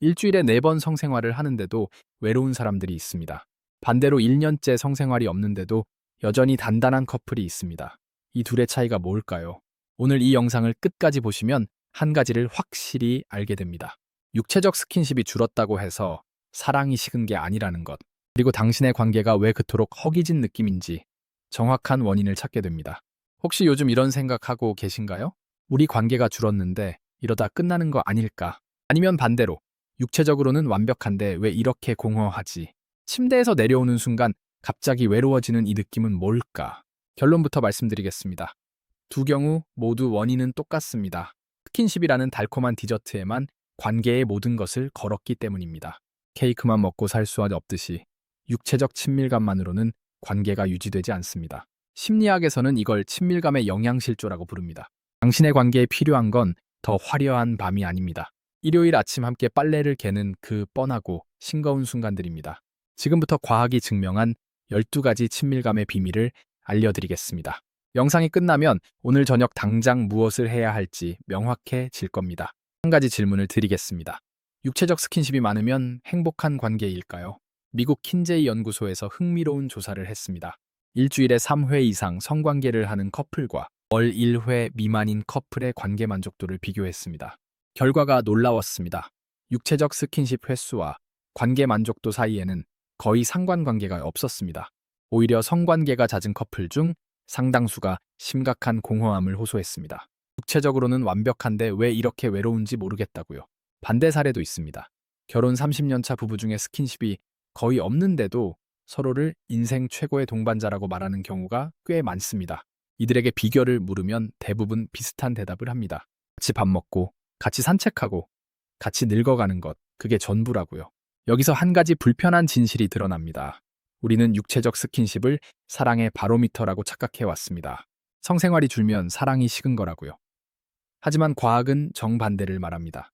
일주일에 4번 성생활을 하는데도 외로운 사람들이 있습니다. 반대로 1년째 성생활이 없는데도 여전히 단단한 커플이 있습니다. 이 둘의 차이가 뭘까요? 오늘 이 영상을 끝까지 보시면 한 가지를 확실히 알게 됩니다. 육체적 스킨십이 줄었다고 해서 사랑이 식은 게 아니라는 것, 그리고 당신의 관계가 왜 그토록 허기진 느낌인지 정확한 원인을 찾게 됩니다. 혹시 요즘 이런 생각하고 계신가요? 우리 관계가 줄었는데 이러다 끝나는 거 아닐까? 아니면 반대로 육체적으로는 완벽한데 왜 이렇게 공허하지? 침대에서 내려오는 순간 갑자기 외로워지는 이 느낌은 뭘까? 결론부터 말씀드리겠습니다. 두 경우 모두 원인은 똑같습니다. 스킨십이라는 달콤한 디저트에만 관계의 모든 것을 걸었기 때문입니다. 케이크만 먹고 살 수 없듯이 육체적 친밀감만으로는 관계가 유지되지 않습니다. 심리학에서는 이걸 친밀감의 영양실조라고 부릅니다. 당신의 관계에 필요한 건 더 화려한 밤이 아닙니다. 일요일 아침 함께 빨래를 개는 그 뻔하고 싱거운 순간들입니다. 지금부터 과학이 증명한 12가지 친밀감의 비밀을 알려드리겠습니다. 영상이 끝나면 오늘 저녁 당장 무엇을 해야 할지 명확해질 겁니다. 한 가지 질문을 드리겠습니다. 육체적 스킨십이 많으면 행복한 관계일까요? 미국 킨제이 연구소에서 흥미로운 조사를 했습니다. 일주일에 3회 이상 성관계를 하는 커플과 월 1회 미만인 커플의 관계 만족도를 비교했습니다. 결과가 놀라웠습니다. 육체적 스킨십 횟수와 관계 만족도 사이에는 거의 상관관계가 없었습니다. 오히려 성관계가 잦은 커플 중 상당수가 심각한 공허함을 호소했습니다. 육체적으로는 완벽한데 왜 이렇게 외로운지 모르겠다고요. 반대 사례도 있습니다. 결혼 30년 차 부부 중에 스킨십이 거의 없는데도 서로를 인생 최고의 동반자라고 말하는 경우가 꽤 많습니다. 이들에게 비결을 물으면 대부분 비슷한 대답을 합니다. 같이 밥 먹고, 같이 산책하고, 같이 늙어가는 것, 그게 전부라고요. 여기서 한 가지 불편한 진실이 드러납니다. 우리는 육체적 스킨십을 사랑의 바로미터라고 착각해왔습니다. 성생활이 줄면 사랑이 식은 거라고요. 하지만 과학은 정반대를 말합니다.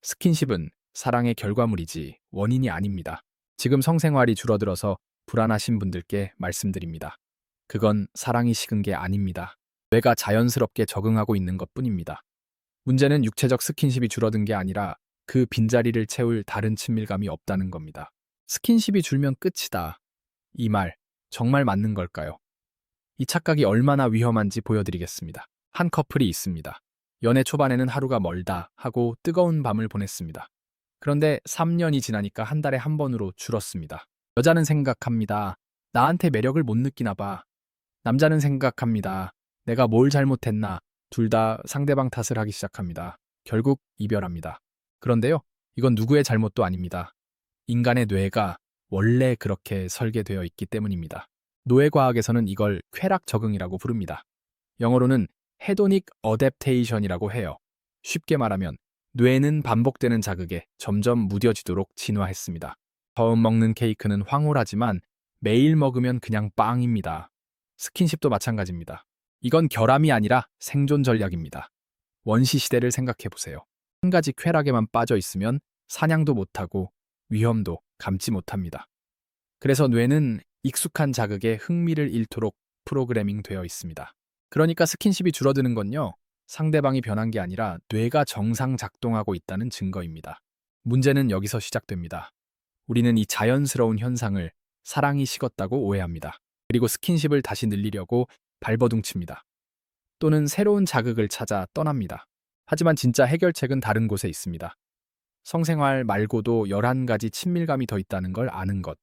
스킨십은 사랑의 결과물이지 원인이 아닙니다. 지금 성생활이 줄어들어서 불안하신 분들께 말씀드립니다. 그건 사랑이 식은 게 아닙니다. 뇌가 자연스럽게 적응하고 있는 것뿐입니다. 문제는 육체적 스킨십이 줄어든 게 아니라 그 빈자리를 채울 다른 친밀감이 없다는 겁니다. 스킨십이 줄면 끝이다. 이 말 정말 맞는 걸까요? 이 착각이 얼마나 위험한지 보여드리겠습니다. 한 커플이 있습니다. 연애 초반에는 하루가 멀다 하고 뜨거운 밤을 보냈습니다. 그런데 3년이 지나니까 한 달에 한 번으로 줄었습니다. 여자는 생각합니다. 나한테 매력을 못 느끼나 봐. 남자는 생각합니다. 내가 뭘 잘못했나. 둘 다 상대방 탓을 하기 시작합니다. 결국 이별합니다. 그런데요, 이건 누구의 잘못도 아닙니다. 인간의 뇌가 원래 그렇게 설계되어 있기 때문입니다. 노예과학에서는 이걸 쾌락 적응이라고 부릅니다. 영어로는 헤도닉 어댑테이션이라고 해요. 쉽게 말하면 뇌는 반복되는 자극에 점점 무뎌지도록 진화했습니다. 처음 먹는 케이크는 황홀하지만 매일 먹으면 그냥 빵입니다. 스킨십도 마찬가지입니다. 이건 결함이 아니라 생존 전략입니다. 원시 시대를 생각해 보세요. 한 가지 쾌락에만 빠져 있으면 사냥도 못하고 위험도 감지 못합니다. 그래서 뇌는 익숙한 자극에 흥미를 잃도록 프로그래밍 되어 있습니다. 그러니까 스킨십이 줄어드는 건요, 상대방이 변한 게 아니라 뇌가 정상 작동하고 있다는 증거입니다. 문제는 여기서 시작됩니다. 우리는 이 자연스러운 현상을 사랑이 식었다고 오해합니다. 그리고 스킨십을 다시 늘리려고 발버둥칩니다. 또는 새로운 자극을 찾아 떠납니다. 하지만 진짜 해결책은 다른 곳에 있습니다. 성생활 말고도 11가지 친밀감이 더 있다는 걸 아는 것,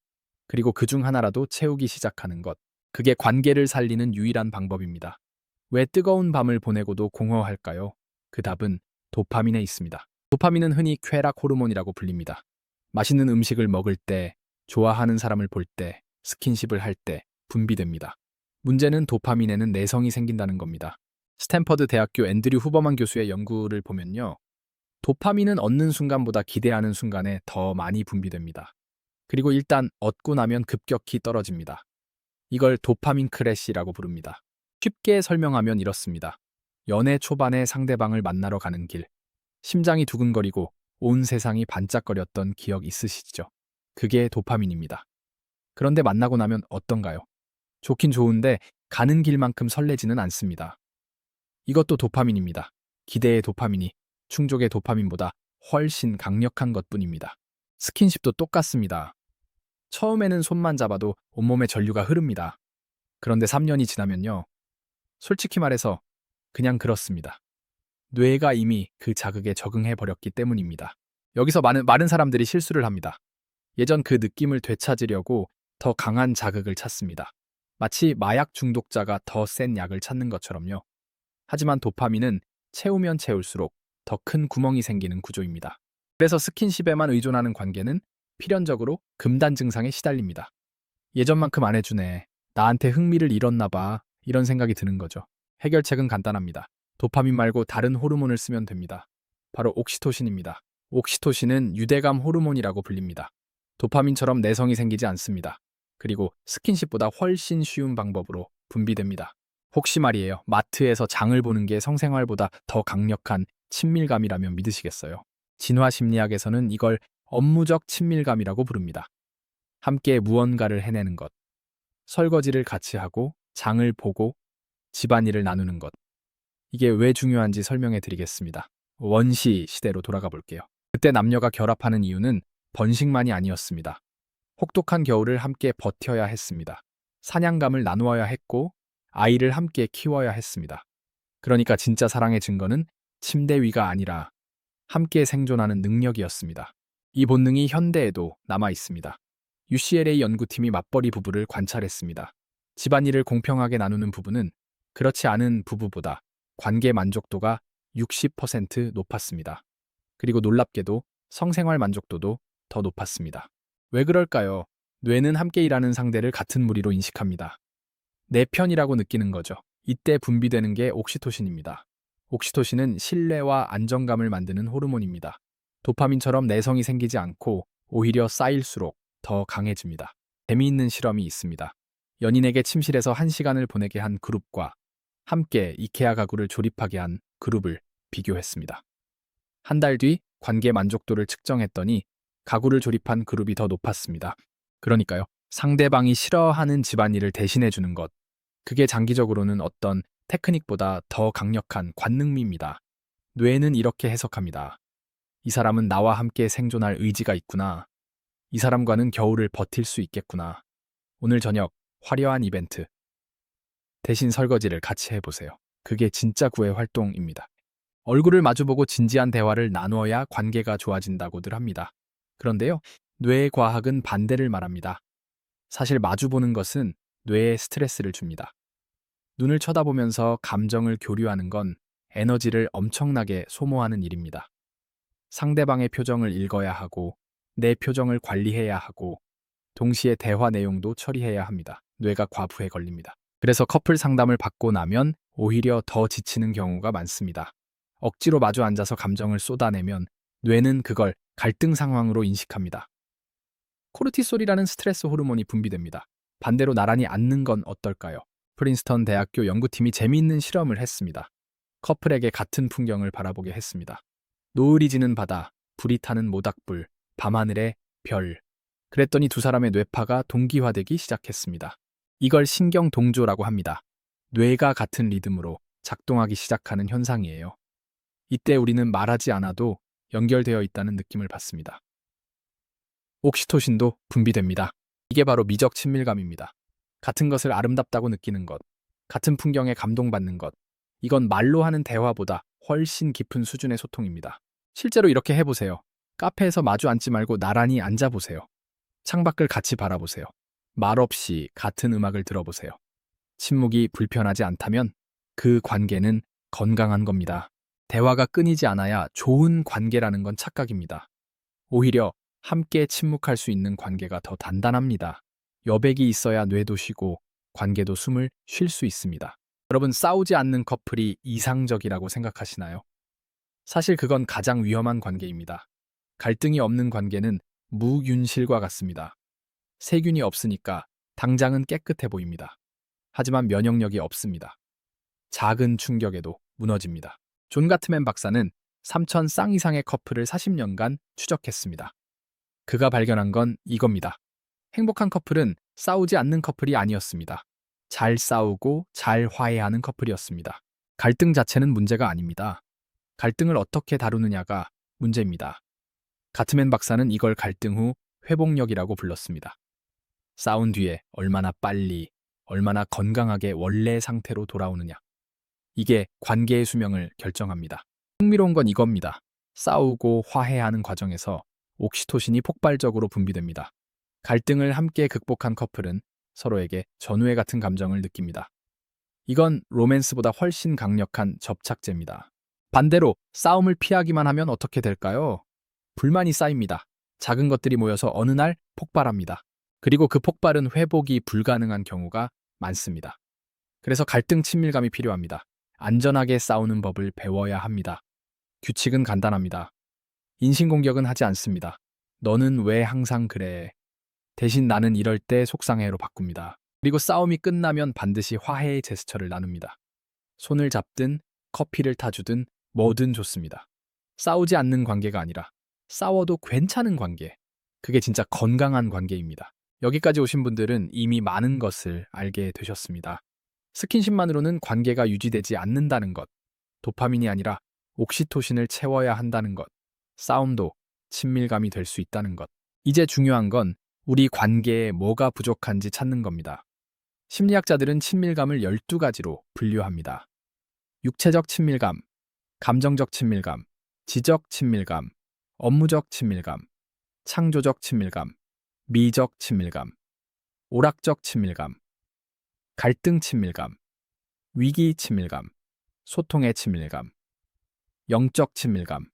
그리고 그중 하나라도 채우기 시작하는 것, 그게 관계를 살리는 유일한 방법입니다. 왜 뜨거운 밤을 보내고도 공허할까요? 그 답은 도파민에 있습니다. 도파민은 흔히 쾌락 호르몬이라고 불립니다. 맛있는 음식을 먹을 때, 좋아하는 사람을 볼 때, 스킨십을 할 때 분비됩니다. 문제는 도파민에는 내성이 생긴다는 겁니다. 스탠퍼드 대학교 앤드류 후버만 교수의 연구를 보면요, 도파민은 얻는 순간보다 기대하는 순간에 더 많이 분비됩니다. 그리고 일단 얻고 나면 급격히 떨어집니다. 이걸 도파민 크래시라고 부릅니다. 쉽게 설명하면 이렇습니다. 연애 초반에 상대방을 만나러 가는 길, 심장이 두근거리고 온 세상이 반짝거렸던 기억 있으시죠? 그게 도파민입니다. 그런데 만나고 나면 어떤가요? 좋긴 좋은데 가는 길만큼 설레지는 않습니다. 이것도 도파민입니다. 기대의 도파민이 충족의 도파민보다 훨씬 강력한 것뿐입니다. 스킨십도 똑같습니다. 처음에는 손만 잡아도 온몸에 전류가 흐릅니다. 그런데 3년이 지나면요. 솔직히 말해서 그냥 그렇습니다. 뇌가 이미 그 자극에 적응해 버렸기 때문입니다. 여기서 많은 사람들이 실수를 합니다. 예전 그 느낌을 되찾으려고 더 강한 자극을 찾습니다. 마치 마약 중독자가 더 센 약을 찾는 것처럼요. 하지만 도파민은 채우면 채울수록 더 큰 구멍이 생기는 구조입니다. 그래서 스킨십에만 의존하는 관계는 필연적으로 금단 증상에 시달립니다. 예전만큼 안 해주네. 나한테 흥미를 잃었나 봐. 이런 생각이 드는 거죠. 해결책은 간단합니다. 도파민 말고 다른 호르몬을 쓰면 됩니다. 바로 옥시토신입니다. 옥시토신은 유대감 호르몬이라고 불립니다. 도파민처럼 내성이 생기지 않습니다. 그리고 스킨십보다 훨씬 쉬운 방법으로 분비됩니다. 혹시 말이에요. 마트에서 장을 보는 게 성생활보다 더 강력한 친밀감이라면 믿으시겠어요? 진화 심리학에서는 이걸 업무적 친밀감이라고 부릅니다. 함께 무언가를 해내는 것, 설거지를 같이 하고 장을 보고 집안일을 나누는 것. 이게 왜 중요한지 설명해 드리겠습니다. 원시 시대로 돌아가 볼게요. 그때 남녀가 결합하는 이유는 번식만이 아니었습니다. 혹독한 겨울을 함께 버텨야 했습니다. 사냥감을 나누어야 했고 아이를 함께 키워야 했습니다. 그러니까 진짜 사랑의 증거는 침대 위가 아니라 함께 생존하는 능력이었습니다. 이 본능이 현대에도 남아 있습니다. UCLA 연구팀이 맞벌이 부부를 관찰했습니다. 집안일을 공평하게 나누는 부부는 그렇지 않은 부부보다 관계 만족도가 60% 높았습니다. 그리고 놀랍게도 성생활 만족도도 더 높았습니다. 왜 그럴까요? 뇌는 함께 일하는 상대를 같은 무리로 인식합니다. 내 편이라고 느끼는 거죠. 이때 분비되는 게 옥시토신입니다. 옥시토신은 신뢰와 안정감을 만드는 호르몬입니다. 도파민처럼 내성이 생기지 않고 오히려 쌓일수록 더 강해집니다. 재미있는 실험이 있습니다. 연인에게 침실에서 1시간을 보내게 한 그룹과 함께 이케아 가구를 조립하게 한 그룹을 비교했습니다. 한 달 뒤 관계 만족도를 측정했더니 가구를 조립한 그룹이 더 높았습니다. 그러니까요. 상대방이 싫어하는 집안일을 대신해 주는 것. 그게 장기적으로는 어떤 테크닉보다 더 강력한 관능미입니다. 뇌는 이렇게 해석합니다. 이 사람은 나와 함께 생존할 의지가 있구나. 이 사람과는 겨울을 버틸 수 있겠구나. 오늘 저녁 화려한 이벤트. 대신 설거지를 같이 해보세요. 그게 진짜 구애 활동입니다. 얼굴을 마주보고 진지한 대화를 나누어야 관계가 좋아진다고들 합니다. 그런데요, 뇌의 과학은 반대를 말합니다. 사실 마주보는 것은 뇌에 스트레스를 줍니다. 눈을 쳐다보면서 감정을 교류하는 건 에너지를 엄청나게 소모하는 일입니다. 상대방의 표정을 읽어야 하고, 내 표정을 관리해야 하고, 동시에 대화 내용도 처리해야 합니다. 뇌가 과부에 걸립니다. 그래서 커플 상담을 받고 나면 오히려 더 지치는 경우가 많습니다. 억지로 마주 앉아서 감정을 쏟아내면 뇌는 그걸 갈등 상황으로 인식합니다. 코르티솔이라는 스트레스 호르몬이 분비됩니다. 반대로 나란히 앉는 건 어떨까요? 프린스턴 대학교 연구팀이 재미있는 실험을 했습니다. 커플에게 같은 풍경을 바라보게 했습니다. 노을이 지는 바다, 불이 타는 모닥불, 밤하늘의 별. 그랬더니 두 사람의 뇌파가 동기화되기 시작했습니다. 이걸 신경동조라고 합니다. 뇌가 같은 리듬으로 작동하기 시작하는 현상이에요. 이때 우리는 말하지 않아도 연결되어 있다는 느낌을 받습니다. 옥시토신도 분비됩니다. 이게 바로 미적 친밀감입니다. 같은 것을 아름답다고 느끼는 것, 같은 풍경에 감동받는 것, 이건 말로 하는 대화보다 훨씬 깊은 수준의 소통입니다. 실제로 이렇게 해보세요. 카페에서 마주 앉지 말고 나란히 앉아보세요. 창밖을 같이 바라보세요. 말 없이 같은 음악을 들어보세요. 침묵이 불편하지 않다면 그 관계는 건강한 겁니다. 대화가 끊이지 않아야 좋은 관계라는 건 착각입니다. 오히려 함께 침묵할 수 있는 관계가 더 단단합니다. 여백이 있어야 뇌도 쉬고 관계도 숨을 쉴 수 있습니다. 여러분, 싸우지 않는 커플이 이상적이라고 생각하시나요? 사실 그건 가장 위험한 관계입니다. 갈등이 없는 관계는 무균실과 같습니다. 세균이 없으니까 당장은 깨끗해 보입니다. 하지만 면역력이 없습니다. 작은 충격에도 무너집니다. 존 가트맨 박사는 3,000 쌍 이상의 커플을 40년간 추적했습니다. 그가 발견한 건 이겁니다. 행복한 커플은 싸우지 않는 커플이 아니었습니다. 잘 싸우고 잘 화해하는 커플이었습니다. 갈등 자체는 문제가 아닙니다. 갈등을 어떻게 다루느냐가 문제입니다. 가트맨 박사는 이걸 갈등 후 회복력이라고 불렀습니다. 싸운 뒤에 얼마나 빨리, 얼마나 건강하게 원래 상태로 돌아오느냐. 이게 관계의 수명을 결정합니다. 흥미로운 건 이겁니다. 싸우고 화해하는 과정에서 옥시토신이 폭발적으로 분비됩니다. 갈등을 함께 극복한 커플은 서로에게 전우애 같은 감정을 느낍니다. 이건 로맨스보다 훨씬 강력한 접착제입니다. 반대로 싸움을 피하기만 하면 어떻게 될까요? 불만이 쌓입니다. 작은 것들이 모여서 어느 날 폭발합니다. 그리고 그 폭발은 회복이 불가능한 경우가 많습니다. 그래서 갈등 친밀감이 필요합니다. 안전하게 싸우는 법을 배워야 합니다. 규칙은 간단합니다. 인신공격은 하지 않습니다. 너는 왜 항상 그래? 대신 나는 이럴 때 속상해로 바꿉니다. 그리고 싸움이 끝나면 반드시 화해의 제스처를 나눕니다. 손을 잡든 커피를 타주든 뭐든 좋습니다. 싸우지 않는 관계가 아니라 싸워도 괜찮은 관계. 그게 진짜 건강한 관계입니다. 여기까지 오신 분들은 이미 많은 것을 알게 되셨습니다. 스킨십만으로는 관계가 유지되지 않는다는 것, 도파민이 아니라 옥시토신을 채워야 한다는 것, 싸움도 친밀감이 될 수 있다는 것. 이제 중요한 건 우리 관계에 뭐가 부족한지 찾는 겁니다. 심리학자들은 친밀감을 12가지로 분류합니다. 육체적 친밀감, 감정적 친밀감, 지적 친밀감, 업무적 친밀감, 창조적 친밀감, 미적 친밀감, 오락적 친밀감, 갈등 친밀감, 위기 친밀감, 소통의 친밀감, 영적 친밀감,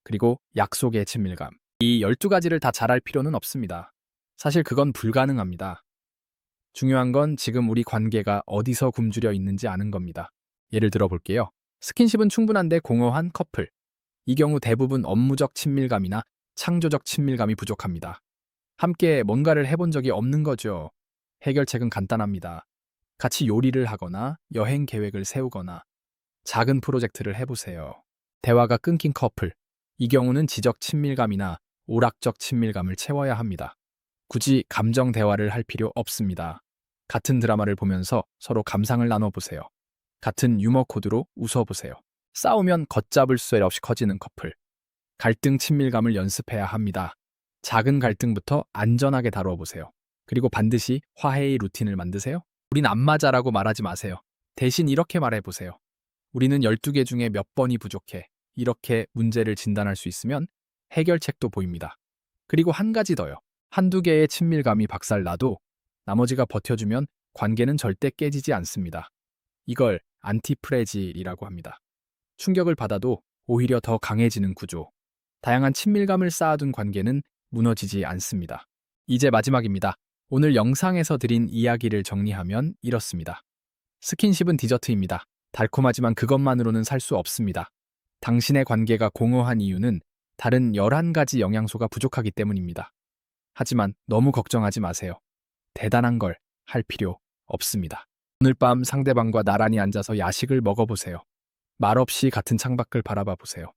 그리고 약속의 친밀감. 이 12가지를 다 잘할 필요는 없습니다. 사실 그건 불가능합니다. 중요한 건 지금 우리 관계가 어디서 굶주려 있는지 아는 겁니다. 예를 들어 볼게요. 스킨십은 충분한데 공허한 커플. 이 경우 대부분 업무적 친밀감이나 창조적 친밀감이 부족합니다. 함께 뭔가를 해본 적이 없는 거죠. 해결책은 간단합니다. 같이 요리를 하거나 여행 계획을 세우거나 작은 프로젝트를 해보세요. 대화가 끊긴 커플. 이 경우는 지적 친밀감이나 오락적 친밀감을 채워야 합니다. 굳이 감정 대화를 할 필요 없습니다. 같은 드라마를 보면서 서로 감상을 나눠보세요. 같은 유머 코드로 웃어보세요. 싸우면 걷잡을 수 없이 커지는 커플. 갈등 친밀감을 연습해야 합니다. 작은 갈등부터 안전하게 다루어 보세요. 그리고 반드시 화해의 루틴을 만드세요. 우린 안 맞아라고 말하지 마세요. 대신 이렇게 말해보세요. 우리는 12개 중에 몇 번이 부족해. 이렇게 문제를 진단할 수 있으면 해결책도 보입니다. 그리고 한 가지 더요. 한두 개의 친밀감이 박살나도 나머지가 버텨주면 관계는 절대 깨지지 않습니다. 이걸 안티프레질이라고 합니다. 충격을 받아도 오히려 더 강해지는 구조. 다양한 친밀감을 쌓아둔 관계는 무너지지 않습니다. 이제 마지막입니다. 오늘 영상에서 드린 이야기를 정리하면 이렇습니다. 스킨십은 디저트입니다. 달콤하지만 그것만으로는 살 수 없습니다. 당신의 관계가 공허한 이유는 다른 11가지 영양소가 부족하기 때문입니다. 하지만 너무 걱정하지 마세요. 대단한 걸 할 필요 없습니다. 오늘 밤 상대방과 나란히 앉아서 야식을 먹어보세요. 말없이 같은 창밖을 바라봐 보세요.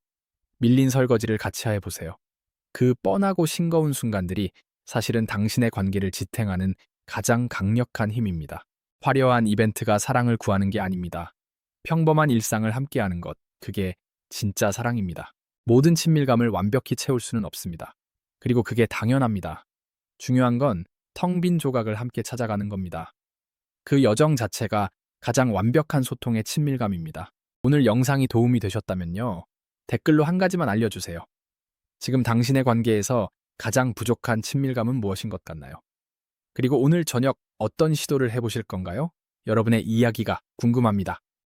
밀린 설거지를 같이 해보세요. 그 뻔하고 싱거운 순간들이 사실은 당신의 관계를 지탱하는 가장 강력한 힘입니다. 화려한 이벤트가 사랑을 구하는 게 아닙니다. 평범한 일상을 함께하는 것, 그게 진짜 사랑입니다. 모든 친밀감을 완벽히 채울 수는 없습니다. 그리고 그게 당연합니다. 중요한 건 텅 빈 조각을 함께 찾아가는 겁니다. 그 여정 자체가 가장 완벽한 소통의 친밀감입니다. 오늘 영상이 도움이 되셨다면요. 댓글로 한 가지만 알려주세요. 지금 당신의 관계에서 가장 부족한 친밀감은 무엇인 것 같나요? 그리고 오늘 저녁 어떤 시도를 해보실 건가요? 여러분의 이야기가 궁금합니다.